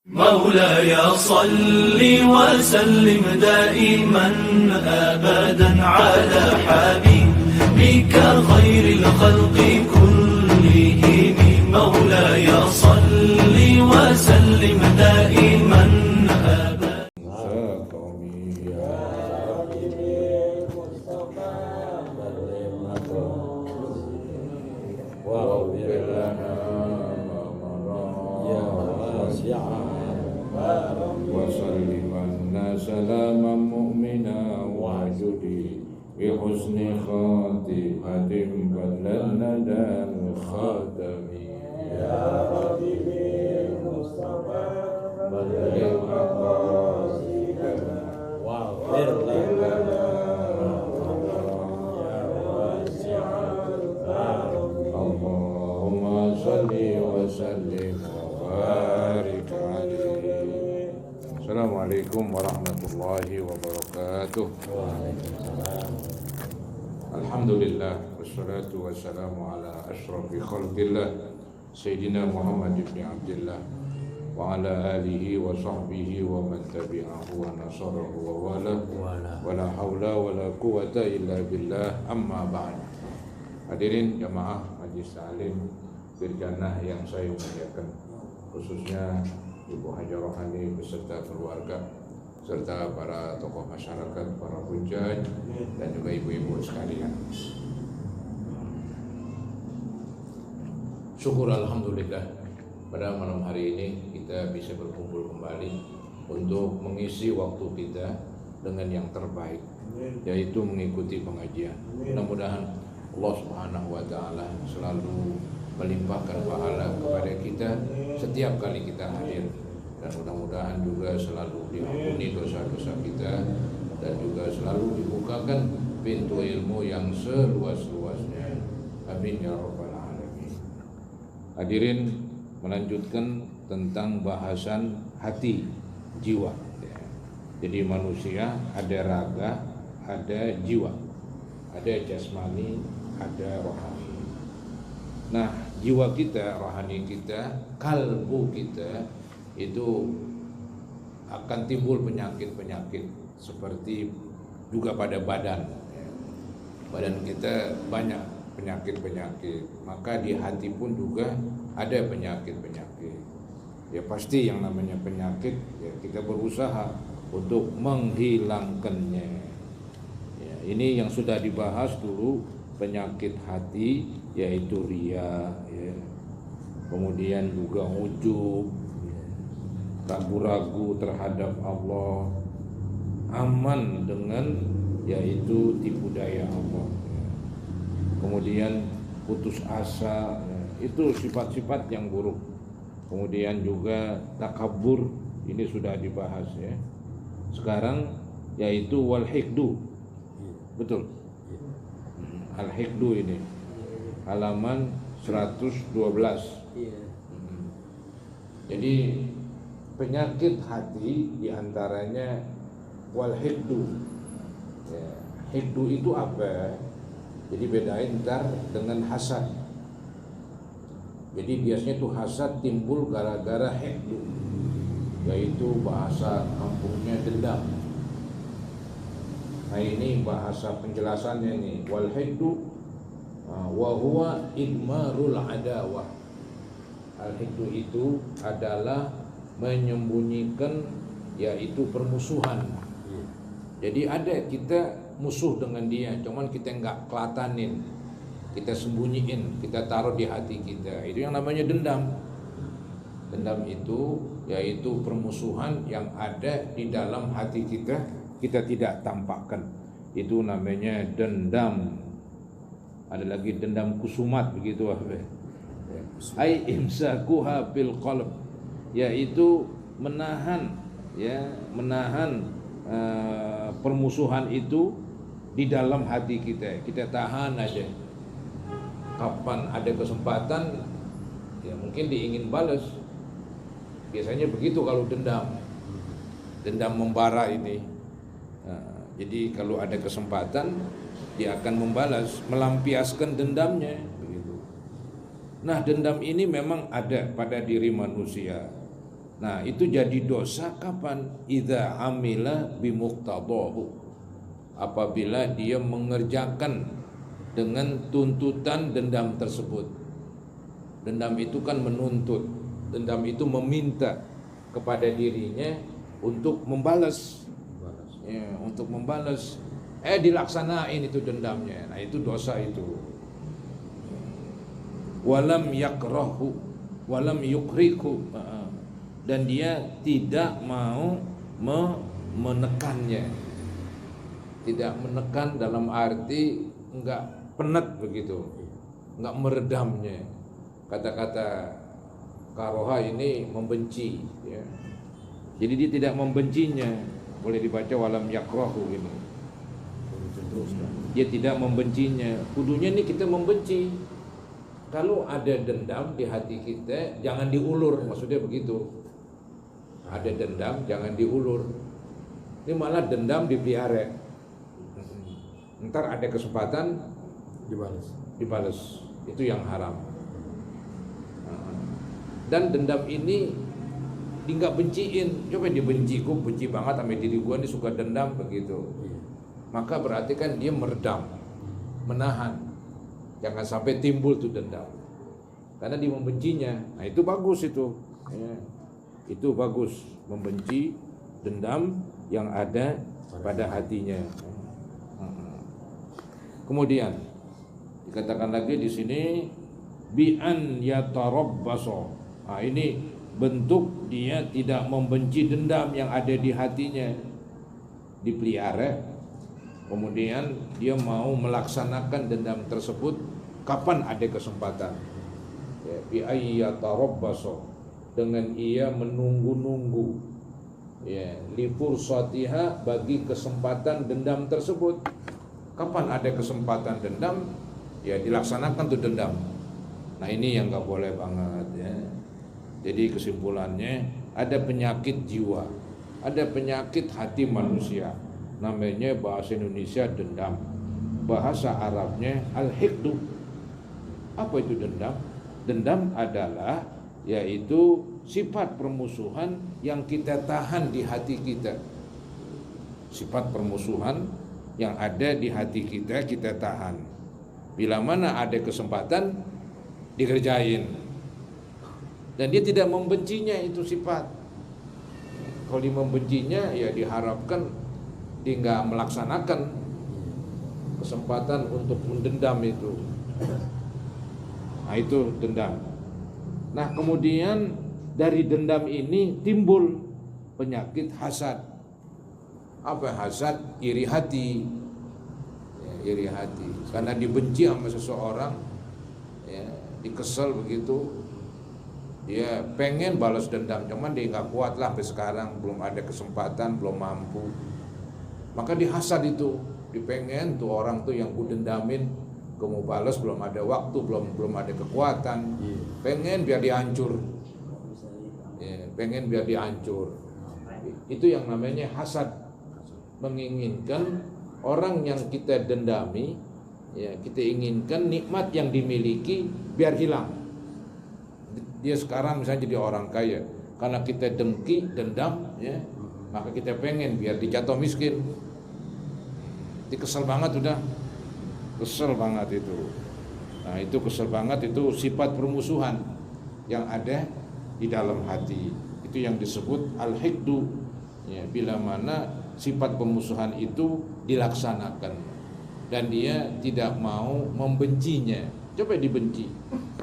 مولاي صل وسلم دائما أبدا على حبيبك خير الخلق كلهم مولاي صل وسلم دائما أبدا وسلمنا سلاما مؤمنا وعجدي بحسن خاتمة بدل الندى الخاتم يا حبيبي المصطفى بلغ مقاصدنا واغفر لنا يا واسع الكرم اللهم صل وسلم وبارك عليه. Assalamualaikum warahmatullahi wabarakatuh. Alhamdulillah wassalatu wassalamu ala asyrafil khalqillah Sayyidina Muhammad ibn Abdillah wa ala alihi wa sahbihi wa man tabi'ahu wa nasarahu wa wala hawla wala quwata illa billah amma ba'd. Hadirin jamaah Majlis Ta'lim Birjanah yang saya muliakan, khususnya Ibu Hajar Rohani beserta keluarga, serta para tokoh masyarakat, para hujjaj, dan juga ibu-ibu sekalian. Syukur alhamdulillah pada malam hari ini kita bisa berkumpul kembali untuk mengisi waktu kita dengan yang terbaik, yaitu mengikuti pengajian. Mudah-mudahan Allah Subhanahu wa Ta'ala selalu melimpahkan pahala kepada kita setiap kali kita hadir, dan mudah-mudahan juga selalu diampuni dosa-dosa kita dan juga selalu dibukakan pintu ilmu yang seluas-luasnya. Amin ya rabbal alamin. Hadirin, melanjutkan tentang bahasan hati, jiwa. Jadi manusia ada raga, ada jiwa, ada jasmani, ada rohani. Nah, jiwa kita, rohani kita, kalbu kita itu akan timbul penyakit-penyakit seperti juga pada badan. Badan kita banyak penyakit-penyakit, maka di hati pun juga ada penyakit-penyakit. Ya pasti yang namanya penyakit, ya kita berusaha untuk menghilangkannya. Ya, ini yang sudah dibahas dulu, penyakit hati yaitu riya, ya. Kemudian juga ujub, ragu-ragu terhadap Allah, aman dengan yaitu tipu daya Allah, ya. Kemudian putus asa, ya. Itu sifat-sifat yang buruk. Kemudian juga takabur, ini sudah dibahas, ya. Sekarang yaitu wal hikdu, betul. Al-Hikdu ini halaman 112. Jadi penyakit hati diantaranya wal-hikdu. Ya, hikdu itu apa? Jadi bedain ntar dengan hasad. Jadi biasanya tuh hasad timbul gara-gara hikdu, yaitu bahasa kampungnya dendam. Nah ini bahasa penjelasannya nih, wal hikdu wa huwa idmarul adawah. Al hikdu itu adalah menyembunyikan yaitu permusuhan. Jadi ada kita musuh dengan dia, cuman kita enggak kelatanin, kita sembunyiin, kita taruh di hati kita. Itu yang namanya dendam. Dendam itu yaitu permusuhan yang ada di dalam hati kita tidak tampakkan. Itu namanya dendam. Ada lagi dendam kusumat, begitu. Ai imsakuha bil qalb, yaitu menahan, ya, menahan permusuhan itu di dalam hati kita. Kita tahan aja. Kapan ada kesempatan, ya mungkin diingin balas. Biasanya begitu kalau dendam. Dendam membara ini. Jadi kalau ada kesempatan dia akan membalas, melampiaskan dendamnya, begitu. Nah, dendam ini memang ada pada diri manusia. Nah, itu jadi dosa kapan? Idza amila bimuqtadahu. Apabila dia mengerjakan dengan tuntutan dendam tersebut. Dendam itu kan menuntut, dendam itu meminta kepada dirinya untuk membalas. Ya, untuk membalas. Dilaksanain itu dendamnya. Nah, itu dosa itu. Walam yakrahu, walam yukriku, dan dia tidak mau menekannya, tidak menekan dalam arti enggak penat begitu, enggak meredamnya. Kata-kata karoha ini membenci, ya. Jadi dia tidak membencinya. Boleh dibaca walam yakrahu ini. Dia tidak membencinya. Kudunya ini kita membenci. Kalau ada dendam di hati kita, jangan diulur, maksudnya begitu. Ada dendam, jangan diulur. Ini malah dendam dipelihara. Ntar ada kesempatan dibalas. Itu yang haram. Dan dendam ini dia nggak benciin. Coba dibenci, gue benci banget sama diri gue, ini suka dendam begitu. Maka berarti kan dia meredam, menahan. Jangan sampai timbul tuh dendam. Karena dia membencinya. Nah, itu bagus itu. Ya. Itu bagus, membenci dendam yang ada pada hatinya. Kemudian dikatakan lagi di sini bi an yatarabbaso. Nah, ini bentuk dia tidak membenci dendam yang ada di hatinya, dipelihara. Kemudian dia mau melaksanakan dendam tersebut kapan ada kesempatan. Ya, bi ayyatarabbaso, dengan ia menunggu-nunggu, ya, li fursatiha, bagi kesempatan dendam tersebut. Kapan ada kesempatan dendam, ya dilaksanakan tuh dendam. Nah, ini yang enggak boleh banget, ya. Jadi kesimpulannya, ada penyakit jiwa, ada penyakit hati manusia. Namanya bahasa Indonesia dendam, bahasa Arabnya al-hiqdu. Apa itu dendam? Dendam adalah yaitu sifat permusuhan yang kita tahan di hati kita. Sifat permusuhan yang ada di hati kita, kita tahan. Bila mana ada kesempatan, dikerjain. Dan dia tidak membencinya itu sifat. Kalau dia membencinya, ya diharapkan dia nggak melaksanakan kesempatan untuk mendendam itu. Nah, itu dendam. Nah, kemudian dari dendam ini timbul penyakit hasad. Apa hasad? Iri hati. Ya, iri hati. Karena dibenci sama seseorang, ya, dikesel begitu, dia pengen balas dendam, cuman dia nggak kuat lah sampai sekarang, belum ada kesempatan, belum mampu. Maka dihasad itu, dipengen tuh orang tuh yang ku dendamin, gue mau balas belum ada waktu, belum ada kekuatan, pengen biar dihancur, ya, pengen biar dihancur. Itu yang namanya hasad, menginginkan orang yang kita dendami, ya, kita inginkan nikmat yang dimiliki biar hilang. Dia sekarang misalnya jadi orang kaya, karena kita dengki, dendam, ya, maka kita pengen biar dijatuh miskin. Kesel banget udah, kesel banget itu. Nah, itu kesel banget, itu sifat permusuhan yang ada di dalam hati. Itu yang disebut al-hiqdu, ya, bila mana sifat pemusuhan itu dilaksanakan dan dia tidak mau membencinya. Coba dibenci.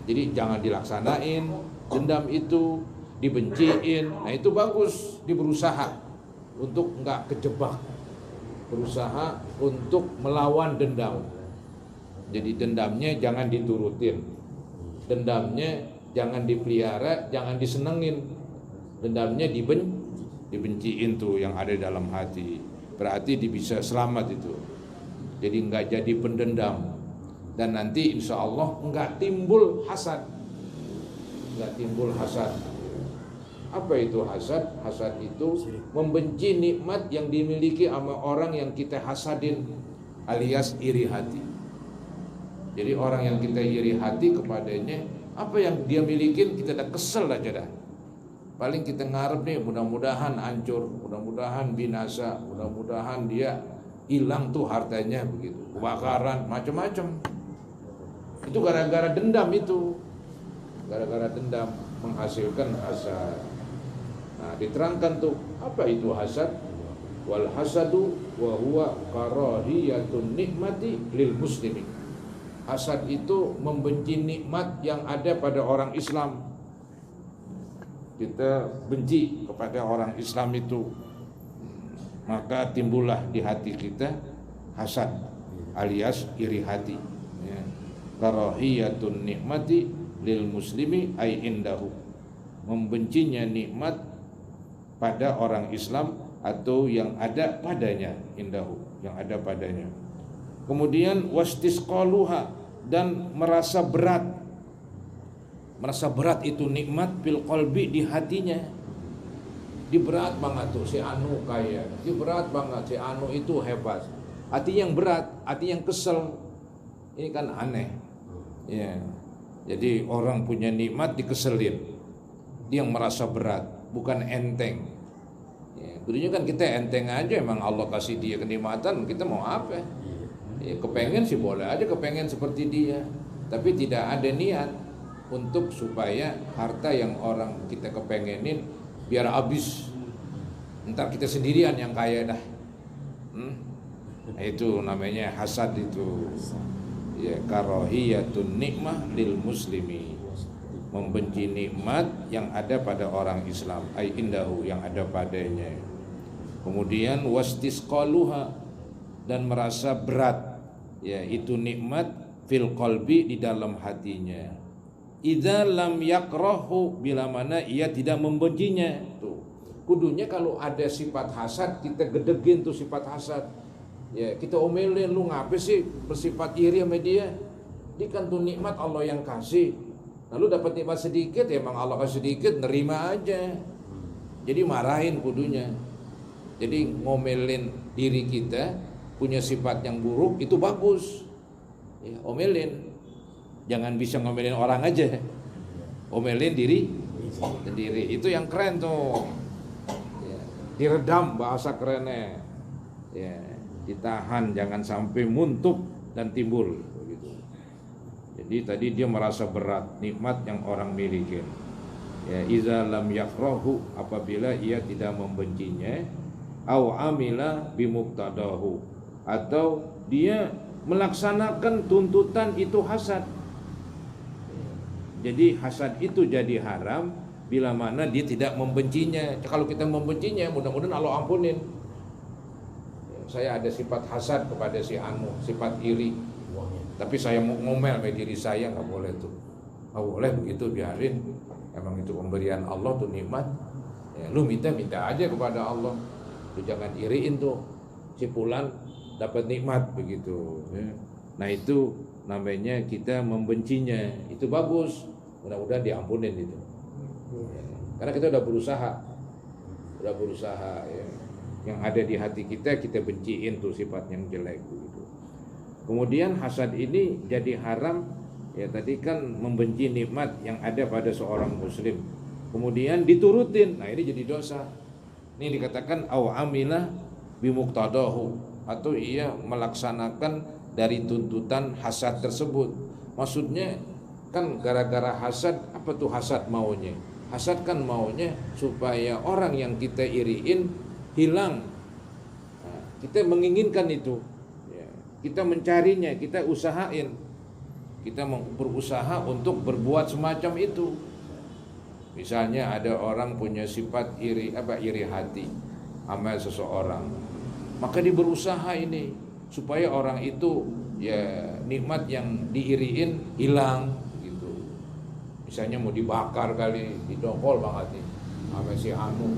Jadi jangan dilaksanain dendam itu, dibenciin. Nah, itu bagus, dia berusaha untuk enggak kejebak, berusaha untuk melawan dendam. Jadi dendamnya jangan diturutin, dendamnya jangan dipelihara, jangan disenengin, dendamnya dibenciin tuh yang ada dalam hati. Berarti dia bisa selamat itu. Jadi enggak jadi pendendam. Dan nanti insya Allah enggak timbul hasad. Enggak timbul hasad. Apa itu hasad? Hasad itu membenci nikmat yang dimiliki sama orang yang kita hasadin, alias iri hati. Jadi orang yang kita iri hati kepadanya, apa yang dia milikin kita dah kesel aja dah. Paling kita ngarep nih mudah-mudahan hancur, mudah-mudahan binasa, mudah-mudahan dia hilang tuh hartanya begitu, kebakaran, macam-macam. Itu gara-gara dendam itu. Gara-gara dendam menghasilkan hasad. Nah, diterangkan tuh apa itu hasad? Wal hasadu wa huwa karahiyatun nikmati lil muslimi. Hasad itu membenci nikmat yang ada pada orang Islam. Kita benci kepada orang Islam itu, maka timbullah di hati kita hasad alias iri hati, ya. Karahiyatun nikmati lil muslimi ay indahu, membencinya nikmat pada orang Islam atau yang ada padanya, indahu, yang ada padanya. Kemudian wastisqaluha, dan merasa berat itu nikmat fil qalbi, di hatinya. Di berat banget tuh si anu kaya, di berat banget si anu itu hebat. Hati yang berat, hati yang kesel. Ini kan aneh. Ya. Jadi orang punya nikmat dikeselin. Dia yang merasa berat, bukan enteng. Ya, dulunya kan kita enteng aja, emang Allah kasih dia kenikmatan, kita mau apa? Ya, kepengen sih boleh aja, kepengen seperti dia, tapi tidak ada niat untuk supaya harta yang orang kita kepengenin biar habis, ntar kita sendirian yang kaya dah. Nah, itu namanya hasad itu. Ya, karahiyatun nikmah lil muslimi, membenci nikmat yang ada pada orang Islam, ai indahu, yang ada padanya. Kemudian wastisqaluha, dan merasa berat, ya, itu nikmat fil qalbi, di dalam hatinya. Idza lam yakrahu, bila mana ia tidak membencinya. Tuh, kudunya kalau ada sifat hasad kita gedegin tuh sifat hasad. Ya, kita omelin, lu ngapa sih bersifat iri sama dia? Dia kan tuh nikmat Allah yang kasih. Lalu dapat nikmat sedikit, ya emang Allah kasih sedikit, nerima aja. Jadi marahin kudunya. Jadi ngomelin diri kita punya sifat yang buruk itu bagus. Ya, omelin. Jangan bisa ngomelin orang aja, omelin diri sendiri. Itu yang keren tuh, ya, diredam bahasa kerennya, ya, ditahan jangan sampai muntuk dan timbul begitu. Jadi tadi dia merasa berat nikmat yang orang miliki. Ya, iza lam yakrahu, apabila ia tidak membencinya, au amila bimuqtadahu, atau dia melaksanakan tuntutan itu hasad. Jadi hasad itu jadi haram bila mana dia tidak membencinya. Kalau kita membencinya, mudah-mudahan Allah ampunin. Saya ada sifat hasad kepada si anu, sifat iri, tapi saya mau ngomel sama diri saya, nggak boleh tuh. Nggak boleh begitu, biarin. Emang itu pemberian Allah tuh, nikmat. Ya, lu minta aja kepada Allah. Lu jangan iriin tuh si fulan dapat nikmat begitu. Ya. Nah itu namanya kita membencinya. Itu bagus. Mudah-mudahan diampunin itu. Ya. Karena kita udah berusaha, ya. Yang ada di hati kita benciin tuh sifat yang jelek begitu. Kemudian hasad ini jadi haram, ya, tadi kan membenci nikmat yang ada pada seorang muslim. Kemudian diturutin, nah ini jadi dosa. Ini dikatakan au amila bimuqtadahu, atau ia melaksanakan dari tuntutan hasad tersebut. Maksudnya kan gara-gara hasad, apa tuh hasad maunya? Hasad kan maunya supaya orang yang kita iriin hilang. Nah, kita menginginkan itu, ya, kita mencarinya, kita usahain, kita berusaha untuk berbuat semacam itu. Misalnya ada orang punya sifat iri hati sama seseorang, maka dia berusaha ini supaya orang itu, ya, nikmat yang diiriin hilang gitu. Misalnya mau dibakar kali, didongkol banget nih sama si anu,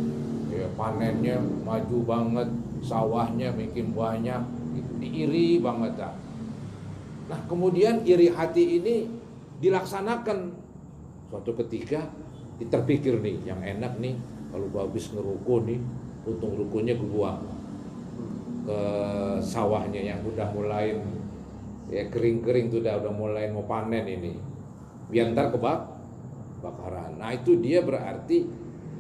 ya, panennya maju banget, sawahnya makin banyak gitu, diiri banget dah. Nah kemudian iri hati ini dilaksanakan. Suatu ketika terpikir nih, yang enak nih kalau gua habis ngeruko nih, untung rukonya gua ke sawahnya yang udah mulai, ya, kering-kering tuh, udah mulai mau panen ini, biar ntar kebakaran. Nah itu dia berarti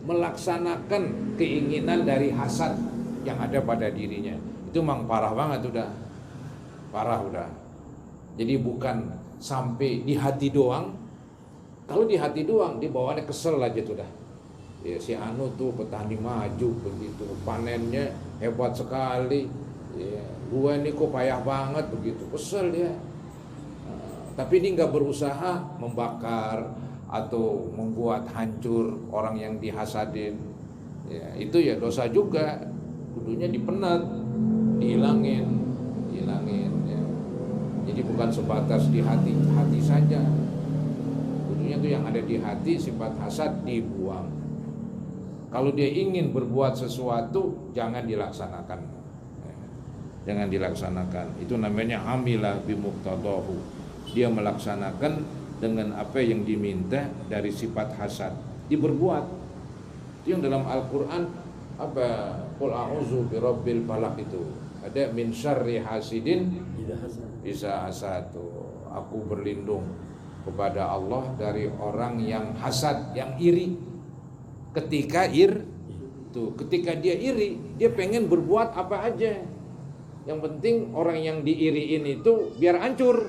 melaksanakan keinginan dari hasad yang ada pada dirinya. Itu memang parah banget udah. Parah udah. Jadi bukan sampai di hati doang. Kalau di hati doang, di bawahnya kesel aja tuh dah. Ya, si Anu tuh petani maju begitu, panennya hebat sekali. Ya, gua ini kok payah banget begitu, kesel dia. Tapi dia nggak berusaha membakar atau membuat hancur orang yang dihasadin. Ya, itu ya dosa juga. Kudunya dipenat, dihilangin. Ya. Jadi bukan sebatas di hati saja. Kudunya tuh yang ada di hati, sifat hasad dibuang. Kalau dia ingin berbuat sesuatu, jangan dilaksanakan. Jangan dilaksanakan. Itu namanya amilah bimuqtadahu. Dia melaksanakan dengan apa yang diminta dari sifat hasad. Diberbuat. Itu yang dalam Al-Quran apa? Qul a'udzu birabbil falaq itu. Ada min syarri hasidin idza hasad. Aku berlindung kepada Allah dari orang yang hasad, yang iri. Ketika dia iri, dia pengen berbuat apa aja. Yang penting orang yang diiriin itu biar hancur.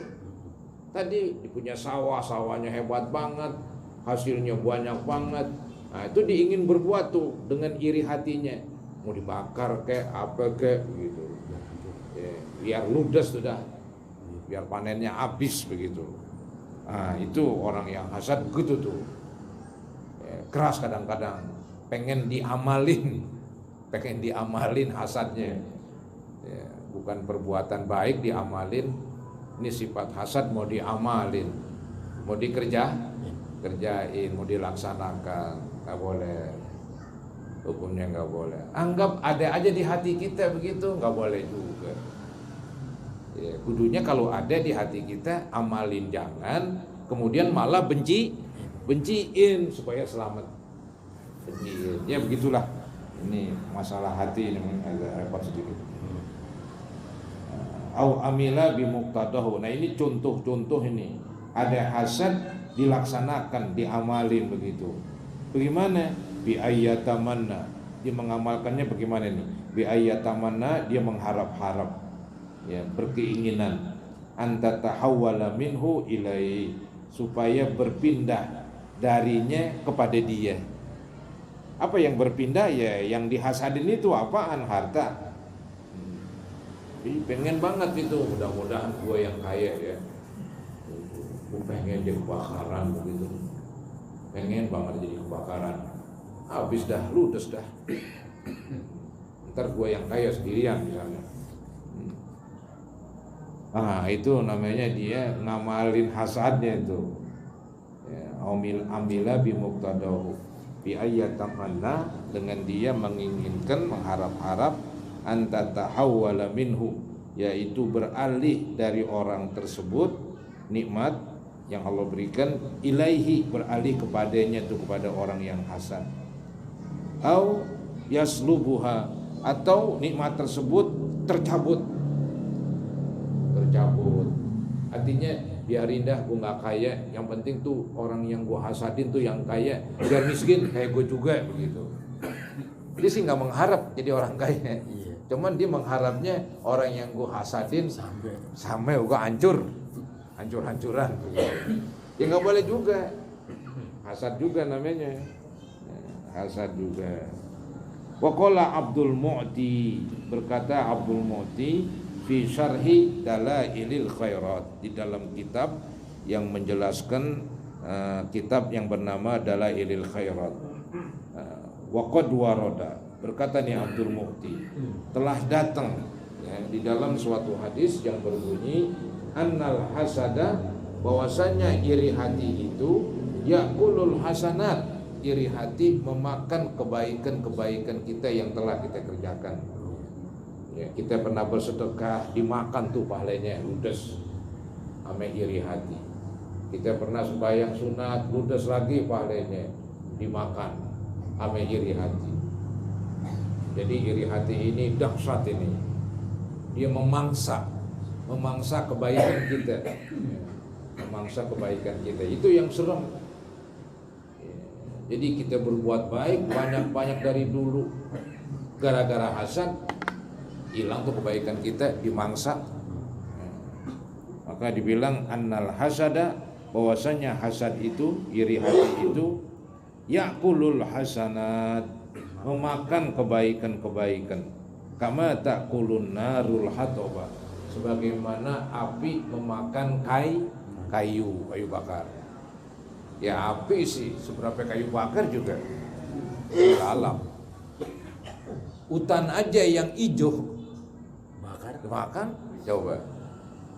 Tadi punya sawahnya hebat banget, hasilnya banyak banget. Nah, itu diingin berbuat tuh dengan iri hatinya. Mau dibakar kayak apa kayak gitu. Ya, biar ludes sudah. Biar panennya habis begitu. Nah, itu orang yang hasad begitu tuh. Keras kadang-kadang pengen diamalin hasadnya. Ya, bukan perbuatan baik diamalin, ini sifat hasad mau diamalin, mau kerjain, mau dilaksanakan, nggak boleh, hukumnya nggak boleh. Anggap ada aja di hati kita begitu, nggak boleh juga. Ya, kudunya kalau ada di hati kita amalin, jangan kemudian malah benciin supaya selamat. Benciin. Ya begitulah. Ini masalah hati ini agak repot sedikit. Au amila bimuqtadahu. Nah, ini contoh-contoh ini. Ada hasad dilaksanakan, diamalin begitu. Bagaimana? Bi ayyatamanna. Dia mengamalkannya bagaimana nih? Bi ayyatamanna, dia mengharap-harap. Ya, berkeinginan anta tahawwala minhu ilai, supaya berpindah darinya kepada dia. Apa yang berpindah? Ya yang dihasadin itu apaan? Harta. Jadi pengen banget itu, mudah-mudahan gue yang kaya ya. Gue pengen jadi kebakaran begitu. Pengen banget jadi kebakaran. Habis dah, ludes dah. Ntar gue yang kaya sendirian misalnya. Ah, itu namanya dia ngamalin hasadnya itu. Amila bimuqtadahu bi ayyatamanna, dengan dia menginginkan, mengharap-harap anta tahawwala minhu, yaitu beralih dari orang tersebut nikmat yang Allah berikan, ilaihi, beralih kepadanya, itu kepada orang yang hasad. Au yaslubuha, atau nikmat tersebut tercabut. Artinya biarin dah gue gak kaya, yang penting tuh orang yang gue hasadin tuh yang kaya, biar miskin kayak gue juga begitu. Dia sih gak mengharap jadi orang kaya, cuman dia mengharapnya orang yang gue hasadin sampai gue hancur-hancuran. Ya gak boleh juga, hasad juga namanya, hasad juga. Waqala Abdul Mu'ti, berkata Abdul Mu'ti fi syarhi dalailil khairat, di dalam kitab yang menjelaskan kitab yang bernama Dalailil Khairat. Wa qad warada, berkata nih Abdul Mu'ti, telah datang ya, di dalam suatu hadis yang berbunyi annal hasada, bahwasanya iri hati itu yakulul hasanat, iri hati memakan kebaikan-kebaikan kita yang telah kita kerjakan. Ya, kita pernah bersedekah, dimakan tuh pahalanya, ludes sama iri hati. Kita pernah sembahyang sunat, ludes lagi pahalanya, dimakan sama iri hati. Jadi iri hati ini dahsyat ini. Dia memangsa kebaikan kita. Memangsa kebaikan kita. Itu yang serem. Jadi kita berbuat baik banyak-banyak dari dulu. Gara-gara hasad hilang tuh kebaikan kita, dimangsa. Maka dibilang annal hasada, bahwasanya hasad itu, iri hati itu yakulul hasanat, memakan kebaikan-kebaikan. Kama takulun narul hatoba, sebagaimana api memakan kayu bakar. Ya api sih, seberapa kayu bakar juga alam. Hutan aja yang hijau makan, coba.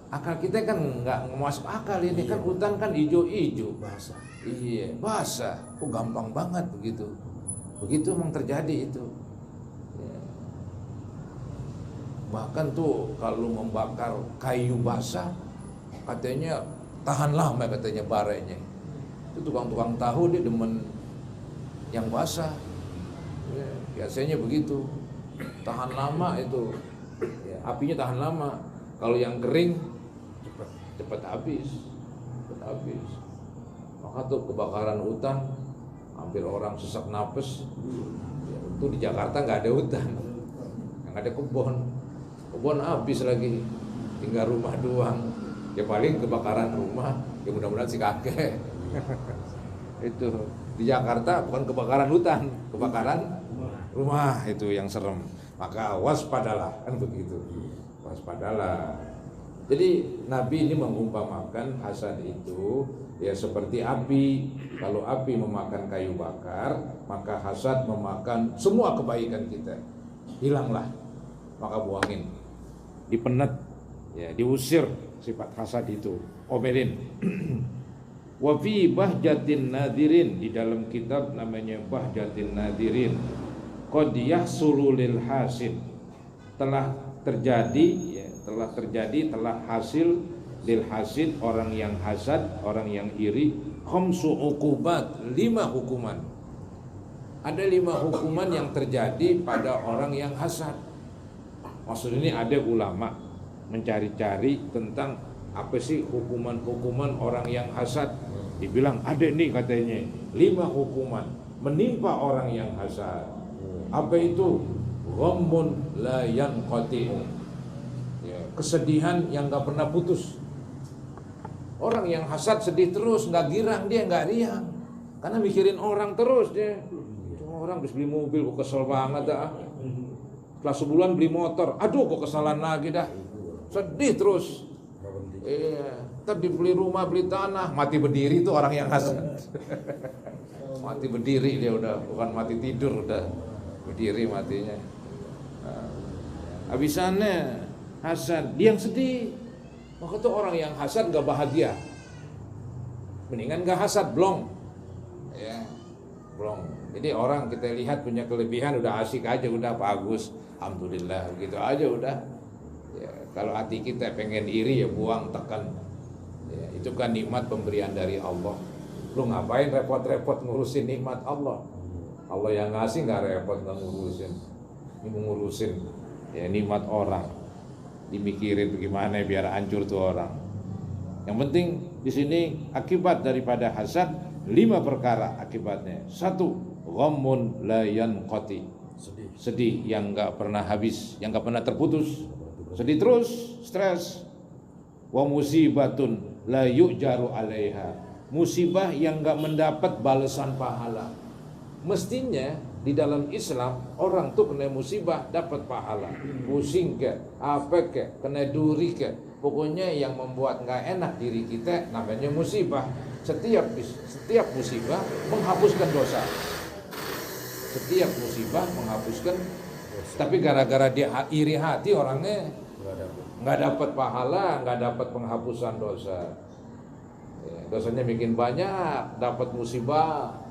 Akal kita kan nggak masuk akal ini, kan hutan kan hijau-hijau. Basah. Iya, basah. Kok gampang banget begitu. Begitu memang terjadi itu. Ya. Bahkan tuh kalau membakar kayu basah, katanya tahan lama katanya barenya. Itu tukang-tukang tahu dia demen yang basah. Ya, biasanya begitu. Tahan lama itu. Ya, apinya tahan lama. Kalau yang kering cepat habis. Maka tuh kebakaran hutan hampir orang sesak napas. Ya, itu di Jakarta nggak ada hutan, yang ada kebun habis lagi, tinggal rumah doang. Ya paling kebakaran rumah, ya mudah-mudahan si kakek. Itu di Jakarta bukan kebakaran hutan, kebakaran rumah itu yang serem. Maka waspadalah, kan begitu. Waspadalah. Jadi Nabi ini mengumpamakan hasad itu ya seperti api. Kalau api memakan kayu bakar, maka hasad memakan semua kebaikan kita. Hilanglah, maka buangin, dipenet, ya diusir sifat hasad itu, omelin. Wa fi bahjatin nadirin, di dalam kitab namanya Bahjatin Nadirin, qad yahsulu lil hasid, telah hasil lil hasid, orang yang hasad, orang yang iri, khamsu uqubat, 5 hukuman. Ada 5 hukuman yang terjadi pada orang yang hasad. Maksud ini ada ulama mencari-cari tentang apa sih hukuman-hukuman orang yang hasad. Dibilang ada nih katanya 5 hukuman menimpa orang yang hasad. Apa itu? Ghammun la yanqati'u, ya, kesedihan yang gak pernah putus. Orang yang hasad sedih terus, gak girang dia, gak riang, karena mikirin orang terus dia. Orang habis beli mobil, kok kesel banget dah. Setelah sebulan beli motor, aduh kok kesalan lagi dah. Sedih terus. Iya, tapi beli rumah, beli tanah, mati berdiri tuh orang yang hasad. Mati berdiri dia udah, bukan mati tidur, udah berdiri matinya. Habisannya hasad, dia yang sedih. Maka tuh orang yang hasad gak bahagia. Mendingan gak hasad, blong. Ya, blong. Jadi orang kita lihat punya kelebihan udah asik aja, udah bagus, alhamdulillah, gitu aja udah. Ya, kalau hati kita pengen iri ya buang, tekan. Ya, itu kan nikmat pemberian dari Allah. Lu ngapain repot-repot ngurusin nikmat Allah? Allah yang ngasih nggak repot, nggak ngurusin. Ini ngurusin ya nikmat orang, dimikirin bagaimana biar hancur tuh orang. Yang penting di sini akibat daripada hasad 5 perkara akibatnya. 1, ghammun la yanqati, sedih yang nggak pernah habis, yang nggak pernah terputus, sedih terus, stres. Wa musibatun la yujaru alaiha, musibah yang nggak mendapat balasan pahala. Mestinya di dalam Islam orang tuh kena musibah dapat pahala, pusing ke, apa ke, kena duri ke, pokoknya yang membuat nggak enak diri kita namanya musibah. Setiap musibah menghapuskan dosa. Setiap musibah menghapuskan, tapi gara-gara dia iri hati orangnya nggak dapat pahala, nggak dapat penghapusan dosa. Ya, dosanya bikin banyak, dapat musibah.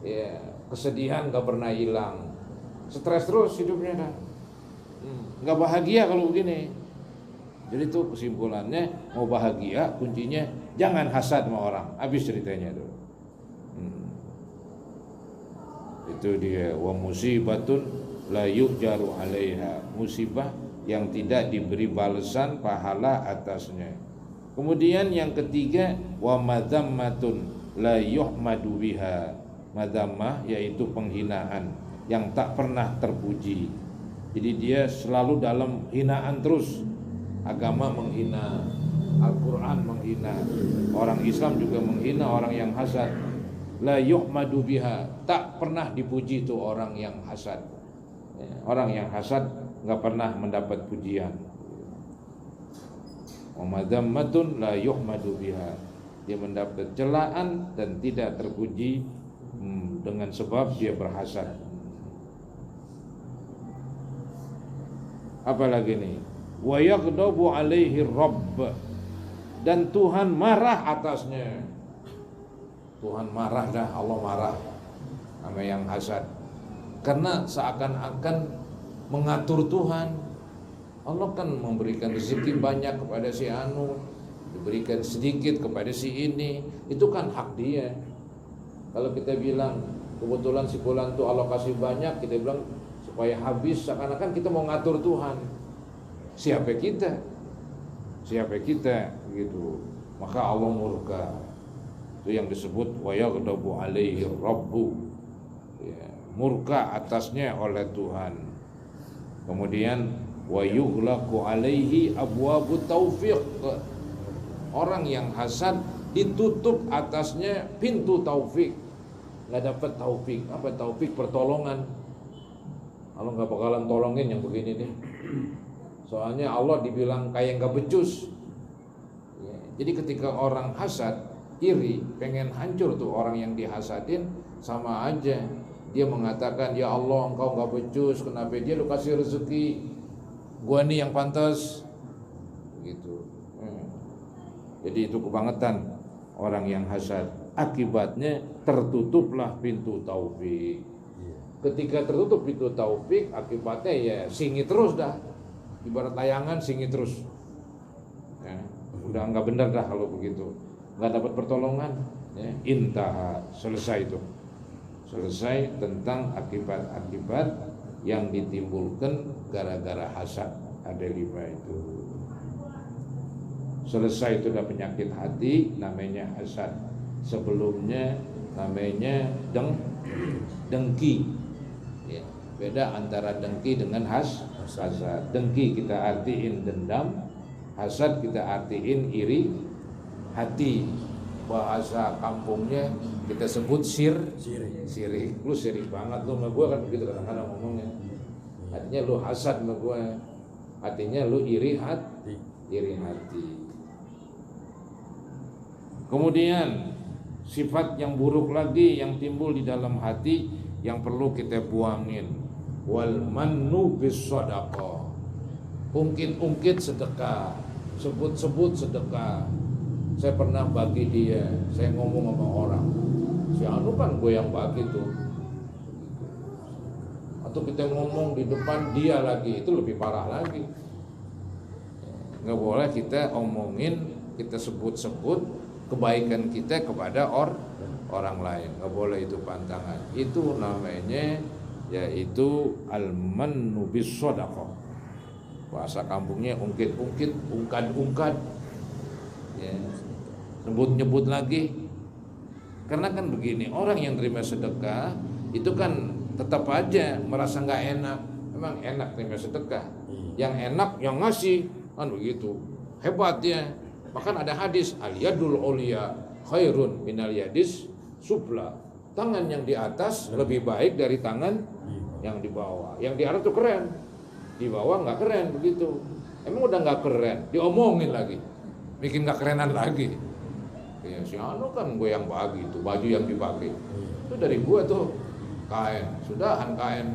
Ya, kesedihan gak pernah hilang, stres terus hidupnya dah, gak bahagia kalau begini. Jadi itu kesimpulannya, mau bahagia kuncinya jangan hasad sama orang. Habis ceritanya tuh. Itu dia, wa musibatun la yujaru alaiha, musibah yang tidak diberi balasan pahala atasnya. Kemudian yang ketiga, wa madzammatun la yuhmadu biha, Madamah yaitu penghinaan yang tak pernah terpuji. Jadi dia selalu dalam hinaan terus. Agama menghina, Al-Quran menghina, orang Islam juga menghina orang yang hasad. La yuhmadu biha, tak pernah dipuji itu orang yang hasad. Orang yang hasad nggak pernah mendapat pujian. Wa madammatun la yuhmadu biha, dia mendapat celaan dan tidak terpuji dengan sebab dia berhasad. Apalagi nih, wa yaghdabu alaihi rabb, dan Tuhan marah atasnya. Tuhan marah dah, Allah marah sama yang hasad, karena seakan-akan mengatur Tuhan. Allah kan memberikan rezeki banyak kepada si anu, diberikan sedikit kepada si ini, itu kan hak dia. Kalau kita bilang kebetulan si fulan tuh Allah kasih banyak, kita bilang supaya habis, seakan-akan kita mau ngatur Tuhan. Siapa kita? Siapa kita gitu. Maka Allah murka. Itu yang disebut wa yaghdabu alaihi rabbu. Ya, murka atasnya oleh Tuhan. Kemudian wa yughlaqu alaihi abwabu taufiq. Orang yang hasad ditutup atasnya pintu taufik. Nggak dapat taufik. Apa taufik? Pertolongan. Allah nggak bakalan tolongin yang begini nih. Soalnya Allah dibilang kayak nggak becus. Ya, jadi ketika orang hasad, iri, pengen hancur tuh orang yang dihasadin, sama aja dia mengatakan, ya Allah engkau nggak becus, kenapa dia lu kasih rezeki, gua nih yang pantas, gitu. Jadi itu kebangetan orang yang hasad. Akibatnya tertutuplah pintu taufik. Ketika tertutup pintu taufik, akibatnya ya singi terus dah. Ibarat layangan singi terus. Ya, udah nggak benar dah kalau begitu. Nggak dapat pertolongan. Ya, intaha, selesai itu. Selesai tentang akibat-akibat yang ditimbulkan gara-gara hasad. Ada 5 itu. Selesai itu udah penyakit hati, namanya hasad. Sebelumnya namanya dengki. Ya, beda antara dengki dengan hasad. Dengki kita artiin dendam, hasad kita artiin iri hati. Bahasa kampungnya kita sebut sirik. Lu sirik banget lu sama gue, kan begitu kadang-kadang ngomongnya. Artinya lu hasad sama gue, artinya lu iri hati. Kemudian sifat yang buruk lagi yang timbul di dalam hati yang perlu kita buangin. Wal mannu bis shadaqah. Ungkit-ungkit sedekah, sebut-sebut sedekah. Saya pernah bagi dia, saya ngomong sama orang, si anu kan gue yang bagi tuh. Atau kita ngomong di depan dia lagi, itu lebih parah lagi. Nggak boleh kita omongin, kita sebut-sebut kebaikan kita kepada orang lain, nggak boleh, itu pantangan. Itu namanya yaitu al-mannu bis shadaqah. Bahasa kampungnya ungkit-ungkit, ungkad-ungkad, ya, nyebut-nyebut lagi. Karena kan begini, orang yang terima sedekah itu kan tetap aja merasa nggak enak. Emang enak terima sedekah? Yang enak yang ngasih, kan begitu. Hebat ya. Bahkan ada hadis, al-yadul ulia khairun minal yadis sufla. Tangan yang di atas lebih baik dari tangan yang di bawah. Yang di atas tuh keren, di bawah nggak keren, begitu. Emang udah nggak keren, diomongin lagi, bikin nggak kerenan lagi. Ya si anu kan gue yang bagi itu, baju yang dipakai itu dari gue tuh, kain, sudahan kain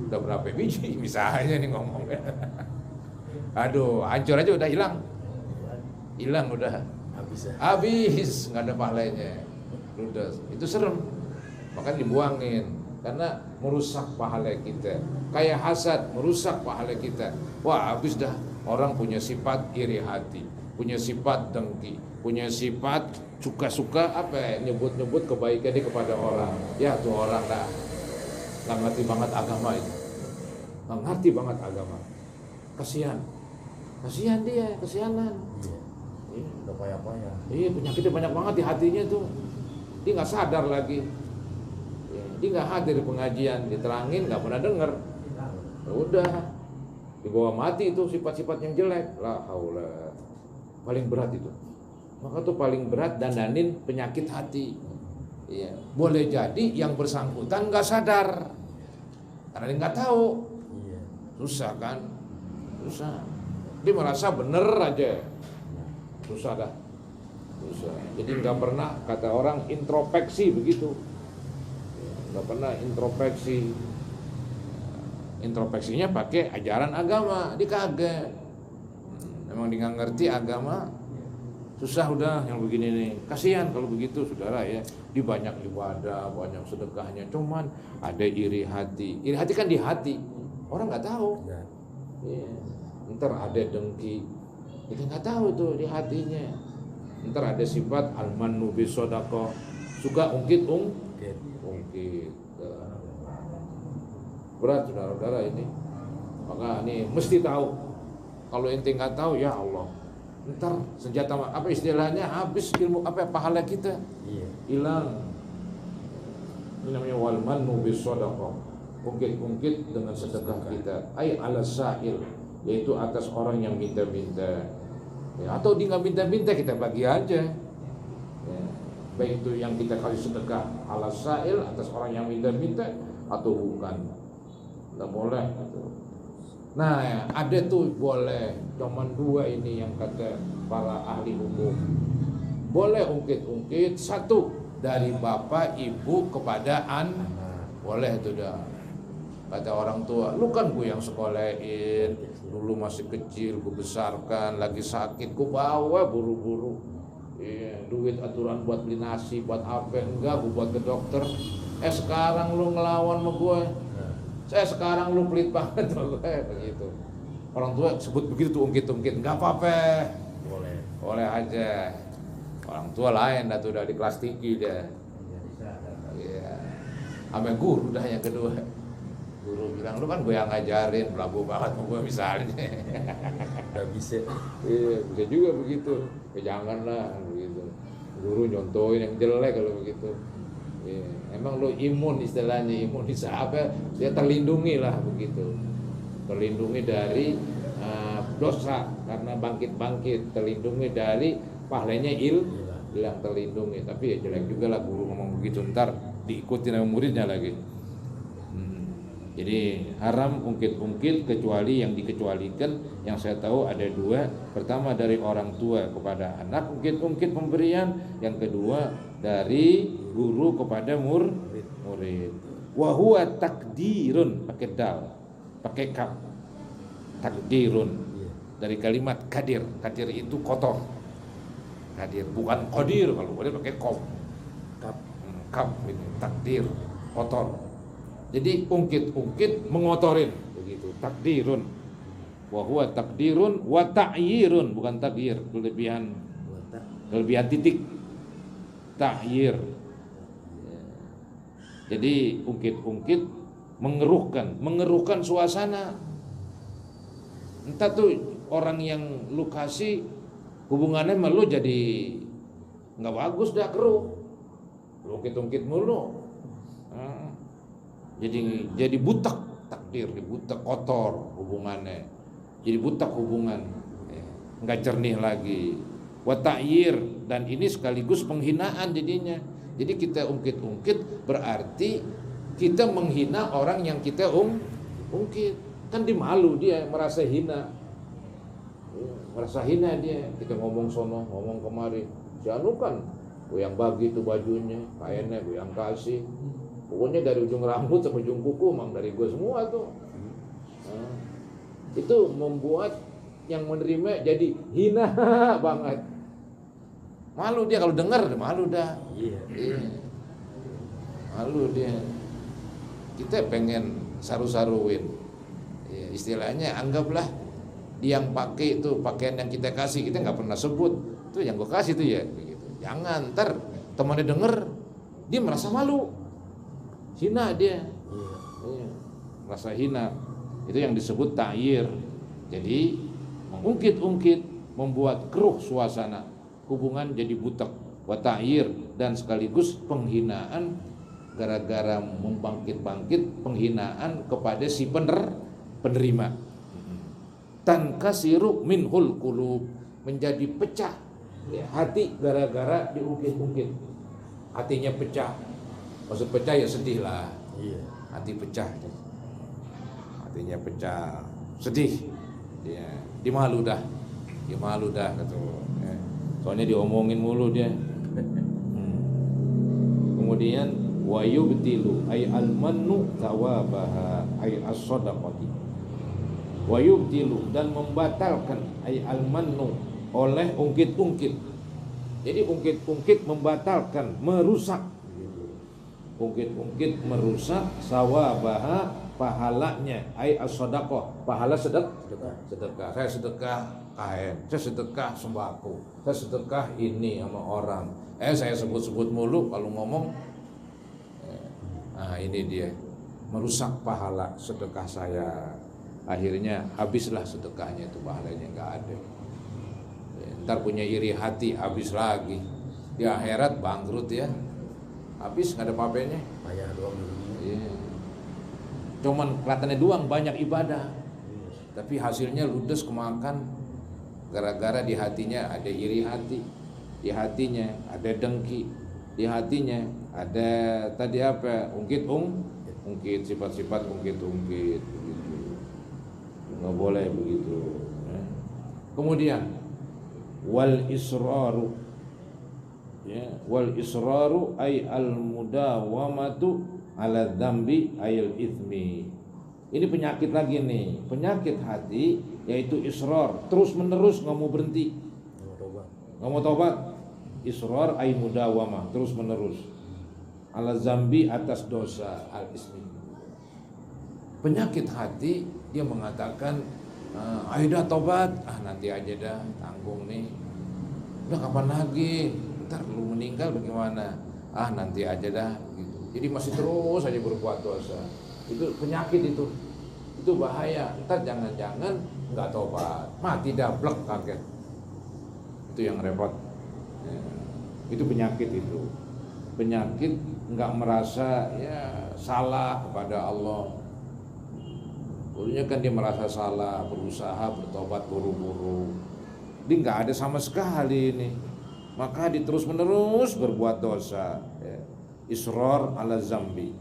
udah berapa biji misalnya nih ngomongnya. Aduh, hancur aja udah hilang udah habis nggak ada pahalanya, udah itu serem, maka dibuangin karena merusak pahala kita. Kayak hasad merusak pahala kita. Wah habis dah. Orang punya sifat iri hati, punya sifat dengki, punya sifat suka-suka apa ya, nyebut-nyebut kebaikan dia kepada orang. Ya tuh orang dah nggak ngerti banget agama itu, nggak ngerti banget agama. Kasihan dia, kesianan. Udah payah-payah. Iya, penyakitnya banyak banget di hatinya tuh. Dia nggak sadar lagi. Dia nggak hadir di pengajian, diterangin nggak pernah denger. Ya udah, dibawa mati itu sifat-sifat yang jelek. La haula. Paling berat itu. Maka tuh paling berat dandanin penyakit hati. Iya. Boleh jadi yang bersangkutan nggak sadar, karena dia nggak tahu. Susah kan? Susah. Dia merasa bener aja. Susah dah. Susah. Jadi nggak pernah, kata orang, introspeksi begitu. Nggak pernah introspeksi. Introspeksinya pakai ajaran agama, dia kagak. Memang dia nggak ngerti agama. Susah udah yang begini nih. Kasihan kalau begitu saudara ya. Di banyak ibadah, banyak sedekahnya, cuman ada iri hati. Iri hati kan di hati. Orang nggak tahu. Ya. Ntar ada dengki. Kita nggak tahu tuh di hatinya. Ntar ada sifat al-mannu bis-shadaqah. Suka ungkit. Berat saudara-saudara ini. Maka ini mesti tahu. Kalau ente nggak tahu, ya Allah, ntar senjata apa istilahnya, habis ilmu apa pahala kita hilang. Ini namanya wal mannu bis shadaqah, ungkit dengan sedekah kita. Ai ala sa'il, yaitu atas orang yang minta-minta. Ya, atau dia nggak minta-minta, kita bagi aja. Ya, baik itu yang kita kasih sedekah ala sa'il, atas orang yang minta-minta, atau bukan. Nggak boleh. Nah, ya, ada tuh boleh, cuman dua ini yang kata para ahli hukum. Boleh ungkit, satu dari bapak ibu kepada anak. Boleh itu dah. Kata orang tua, lu kan gue yang sekolahin, dulu masih kecil gue besarkan, lagi sakit gue bawa buru-buru. Iya, duit aturan buat beli nasi, buat apa enggak, gue buat ke dokter. Sekarang lu ngelawan sama gue. Sekarang lu pelit banget begitu. Orang tua sebut begitu tuh ungkit, nggak apa-apa. Boleh aja. Orang tua lain dah tuh udah di kelas tinggi dia. Iya. Sama guru dah yang kedua. Guru bilang, lu kan gue yang ngajarin, belagu banget sama gue misalnya. Gak bisa. Iya, bisa juga begitu. Janganlah begitu. Guru nyontohin yang jelek kalau begitu. Ya, emang lo imun istilahnya, imunis apa, dia terlindungi lah begitu, terlindungi dari dosa karena bangkit, terlindungi dari pahalanya hilang, terlindungi. Tapi ya jelek juga lah guru ngomong begitu, ntar diikuti sama muridnya lagi. Jadi haram ungkit kecuali yang dikecualikan. Yang saya tahu ada dua. Pertama dari orang tua kepada anak, ungkit pemberian. Yang kedua dari guru kepada murid. Wa huwa takdirun, pakai dal, pakai kaf. Takdirun dari kalimat kadir. Kadir itu kotor. Kadir bukan qadir, kalau qadir pakai qaf. Kaf ini takdir, kotor. Jadi ungkit mengotorin begitu, takdirun. Wa huwa takdirun wa ta'yirun, bukan takdir, kelebihan titik. Ta'yir. Jadi ungkit mengeruhkan suasana. Entah tuh orang yang lu kasih hubungannya sama lu jadi nggak bagus, dah keruh. Lu ungkit mulu. Jadi butak takdir, dibutak, kotor hubungannya. Jadi butak hubungan, nggak jernih lagi. Wa ta'yir, dan ini sekaligus penghinaan jadinya. Jadi kita ungkit berarti kita menghina orang yang kita ungkit. Kan dimalu dia, merasa hina. Merasa hina dia. Kita ngomong sono, ngomong kemari. Si anu kan gue yang bagi tuh bajunya, kainnya gue yang kasih. Pokoknya dari ujung rambut sampai ujung kuku emang dari gue semua tuh. Itu membuat yang menerima jadi hina banget. Malu dia kalau dengar, malu dah. Iya. Malu dia. Kita pengen saru-saruin. Ya, istilahnya anggaplah dia yang pakai itu pakaian yang kita kasih, kita nggak pernah sebut. Itu yang gue kasih tuh ya, begitu. Jangan, ntar temannya denger, dia merasa malu. Hina dia, merasa hina. Itu yang disebut ta'yir. Jadi mengungkit membuat keruh suasana, hubungan jadi butek. Wa ta'yir, dan sekaligus penghinaan gara-gara membangkit-bangkit penghinaan kepada si penerima. Tankasiru minhul qulub, menjadi pecah ya, hati gara-gara diungkit-ungkit. Hatinya pecah. Maksud pecah ya sedih lah. Iya. Hati pecah. Hatinya pecah, sedih. Ya, dia malu dah kata. Ya. Soalnya diomongin mulu dia. Kemudian wa yubtilu ay al-mannu thawabaha ay as-sadaqati. Wa yubtilu, dan membatalkan ay al-mannu, oleh ungkit-ungkit. Jadi ungkit-ungkit membatalkan, merusak. Ungkit-ungkit merusak sawabaha, pahalanya, ay as-sadaqah, pahala sedekah. Saya sedekah kain, saya sedekah sembako, saya sedekah ini sama orang. Saya sebut-sebut mulu kalau ngomong. Nah, ini dia merusak pahala sedekah saya. Akhirnya habislah sedekahnya, itu pahalanya nggak ada. Ntar punya iri hati, habis lagi. Di akhirat bangkrut ya, habis nggak ada apa-apanya. Payah doang dulu. Iya. Cuman kelihatannya doang banyak ibadah, tapi hasilnya ludes kemakan. Gara-gara di hatinya ada iri hati, di hatinya ada dengki, di hatinya ada tadi apa, ungkit sifat-sifat ungkit begitu. Nggak boleh begitu. Kemudian wal israru, ya, wal israru ay al mudawamatu ala dzambi ayil itsmi. Ini penyakit lagi nih, penyakit hati, yaitu israr, terus menerus nggak mau berhenti, nggak mau tobat. Israr ay mudawamah, terus menerus, ala dzambi, atas dosa, al itsmi. Penyakit hati, dia mengatakan, ayo dah tobat, nanti aja dah, tanggung nih, udah kapan lagi, ntar lu meninggal bagaimana, nanti aja dah gitu. Jadi masih terus aja berbuat dosa. Itu penyakit, itu bahaya. Ntar jangan-jangan nggak tobat, mati dah, blek, kaget. Itu yang repot ya. Itu penyakit, itu penyakit nggak merasa ya salah kepada Allah. Dulunya kan dia merasa salah, berusaha bertobat buru-buru. Dia nggak ada sama sekali ini. Maka dia terus menerus berbuat dosa. Ya. Israr ala zambi.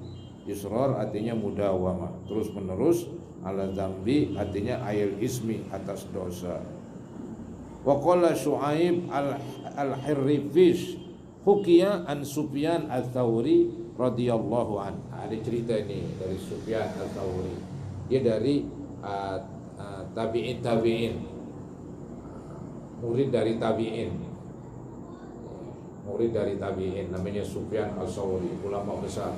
Israr artinya mudawamah, terus menerus. Ala zambi artinya ayil ismi, atas dosa. Wa qala Syu'aib al-Hirrifish hukiya an Sufyan al-Thawri radhiyallahu an. Ada cerita ini dari Sufyan al-Thawri. Dia dari tabi'in, murid dari tabi'in, namanya Sufyan al-Thawri, ulama besar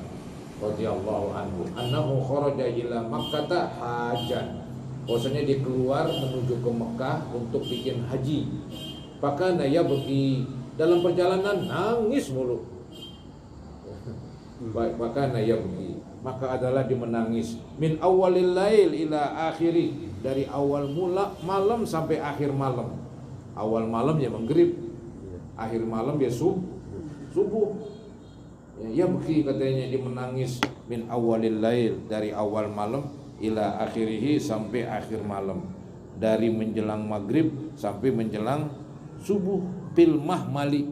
radhiyallahu anhu. Annahu kharaja ila Makkah hajan. Bahwasanya dia keluar menuju ke Mekah untuk bikin haji. Pakana ya bagi dalam perjalanan nangis mulu. Baik, pakana ya bagi, maka adalah dia menangis min awalil lail ila akhiri, dari awal mula malam sampai akhir malam. Awal malam ya maghrib, akhir malam ya subuh. Ya beki, katanya dia menangis min awalil lail, dari awal malam ila akhirihi, sampai akhir malam, dari menjelang maghrib sampai menjelang subuh. Fil mahmali,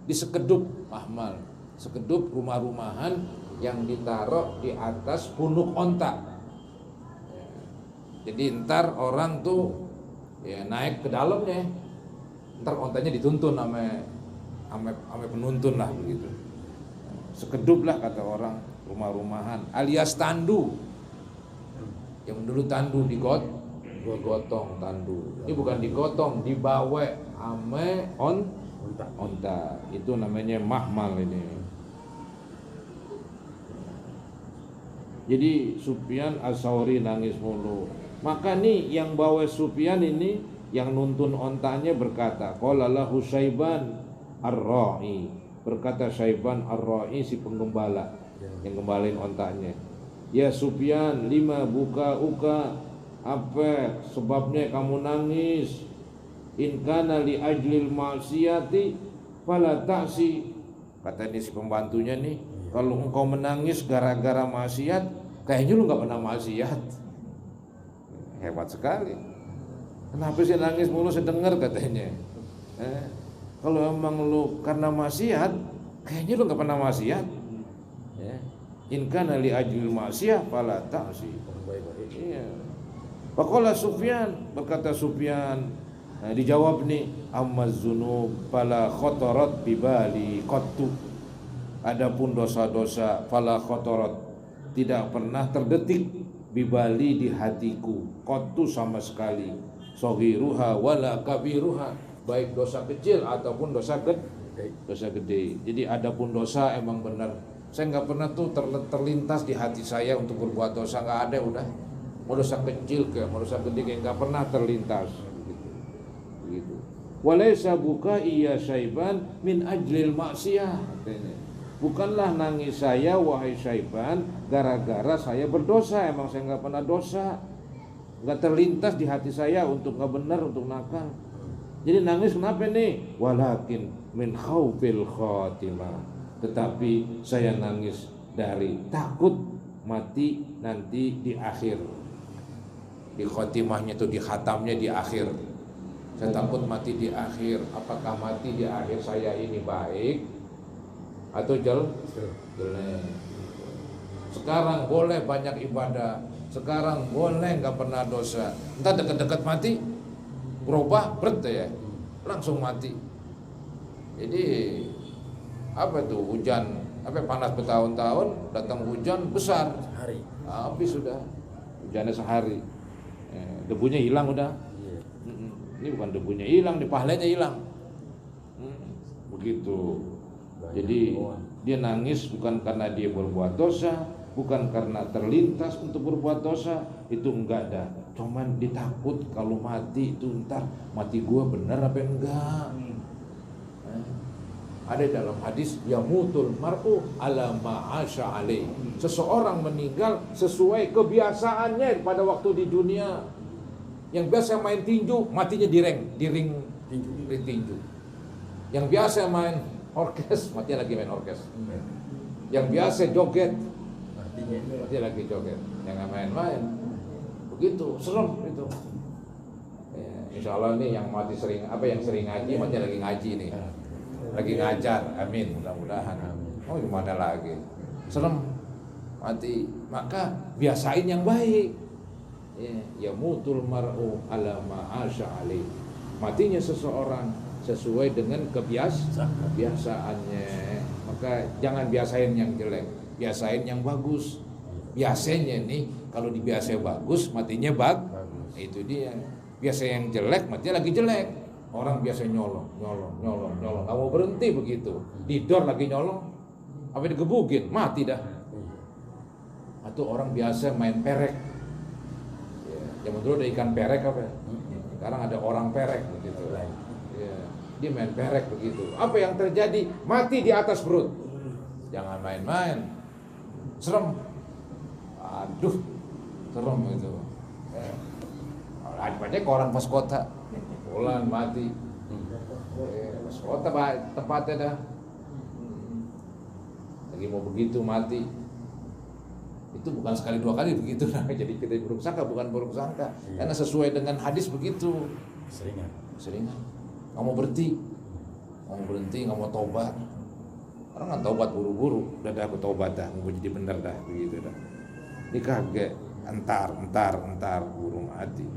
di sekedup mahmal, sekedup rumah-rumahan yang ditaruh di atas punuk onta. Jadi ntar orang tuh ya naik ke dalamnya, ntar ontanya dituntun sama penuntun lah begitu. Sekedup lah kata orang, rumah-rumahan alias tandu. Yang dulu tandu digotong tandu. Ini bukan digotong, dibawa ame onta. Itu namanya mahmal ini. Jadi Sufyan As-Sawri nangis mulu. Maka nih yang bawa Sufyan ini, yang nuntun ontanya berkata, qala lahu Syaiban Ar-Ra'i, berkata Syaiban Ar-Ra'i, si penggembala yang gembalain ontanya, ya Sufyan, lima buka uka, apa sebabnya kamu nangis? In kana li ajlil ma'siyati fala ta'si, Kata ini si pembantunya nih, kalau engkau menangis gara-gara maksiat, kayaknya lu nggak pernah maksiat. Hebat sekali. Kenapa sih nangis mulu sedengar katanya? Kalau emang lu karena maksiat, kayaknya lu nggak pernah maksiat. In kana li ajlil ma'siyah fala ta'si. Iya. Faqala Sufyan, berkata Sufyan, dijawab nih, ammaz dzunub fala khatarat bibali qattu. Adapun dosa-dosa fala khatarat, tidak pernah terdetik bibali di hatiku, qattu sama sekali, saghiruha wala kabiruha, baik dosa kecil ataupun dosa gede. Jadi adapun dosa emang benar, saya nggak pernah tuh terlintas di hati saya untuk berbuat dosa, nggak ada. Udah mau dosa kecil ke mau dosa gede kayak nggak pernah terlintas gitu. Walaysa buka iya syaiban min ajlil maksiyah, bukanlah nangis saya wahai syaiban gara-gara saya berdosa. Emang saya nggak pernah dosa, nggak terlintas di hati saya untuk nggak benar, untuk nakal. Jadi nangis kenapa nih? Walakin min khaufil khatimah, tetapi saya nangis dari takut mati nanti di akhir. Di khotimahnya itu, di khatamnya di akhir. Saya takut mati di akhir. Apakah mati di akhir saya ini baik atau jelek? Sekarang boleh banyak ibadah, sekarang boleh nggak pernah dosa, entah dekat-dekat mati berubah berat ya, langsung mati. Jadi apa tuh hujan, apa panas bertahun-tahun, datang hujan besar Hari. habis sudah, hujannya sehari, debunya hilang udah. Ini bukan debunya hilang, di pahalanya hilang. Begitu. Jadi dia nangis bukan karena dia berbuat dosa, bukan karena terlintas untuk berbuat dosa, itu enggak ada. Cuman ditakut kalau mati itu ntar mati gua bener apa enggak. Ada dalam hadis, yamutul mar'u ala ma'asha alaih. Seseorang meninggal sesuai kebiasaannya pada waktu di dunia. Yang biasa main tinju, matinya di ring tinju. Yang biasa main orkes, matinya lagi main orkes. Yang biasa joget, matinya lagi joget. Yang main-main. Begitu, serem itu. Insya Allah nih yang mati sering, yang sering ngaji, matinya lagi ngaji nih. Lagi ngajar, amin, mudah-mudahan. Oh gimana lagi, serem mati. Maka biasain yang baik. Ya mutul mar'u ala ma'asha alaih. Matinya seseorang sesuai dengan kebiasaannya. Maka jangan biasain yang jelek, biasain yang bagus. Biasanya nih kalau dibiasain bagus, matinya bagus. Itu dia. Biasa yang jelek, matinya lagi jelek. Orang biasa nyolong, nggak mau berhenti begitu. Didor lagi nyolong, apa digebukin, mati dah. Atau orang biasa main perek. Zaman dulu ada ikan perek apa? Sekarang ada orang perek begitu. Dia main perek begitu. Apa yang terjadi? Mati di atas perut. Jangan main-main. Serem. Aduh, serem itu. Banyak orang pas kota. Bulan mati, kota tempatnya dah. Lagi mau begitu mati, itu bukan sekali dua kali begitu nah. Jadi kita buruk sangka, bukan buruk sangka, karena sesuai dengan hadis begitu. Seringan. Nggak mau berhenti, nggak mau tobat. Orang kan tobat buru-buru, udah aku tobat dah, mau jadi bener dah, begitu dah. Ini kaget, entar buru mati.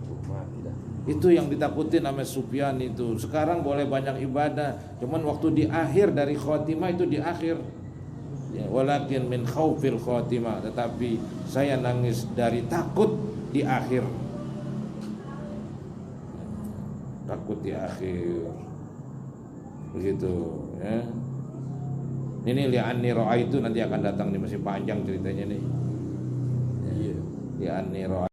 Itu yang ditakutin sama Sufyan itu. Sekarang boleh banyak ibadah, cuman waktu di akhir dari khotimah itu di akhir. Walakin min khaufil khotimah, tetapi saya nangis dari takut di akhir. Takut di akhir. Begitu ya. Ini li'anni ra'aitu, nanti akan datang nih, masih panjang ceritanya nih. Li'anni ra'aitu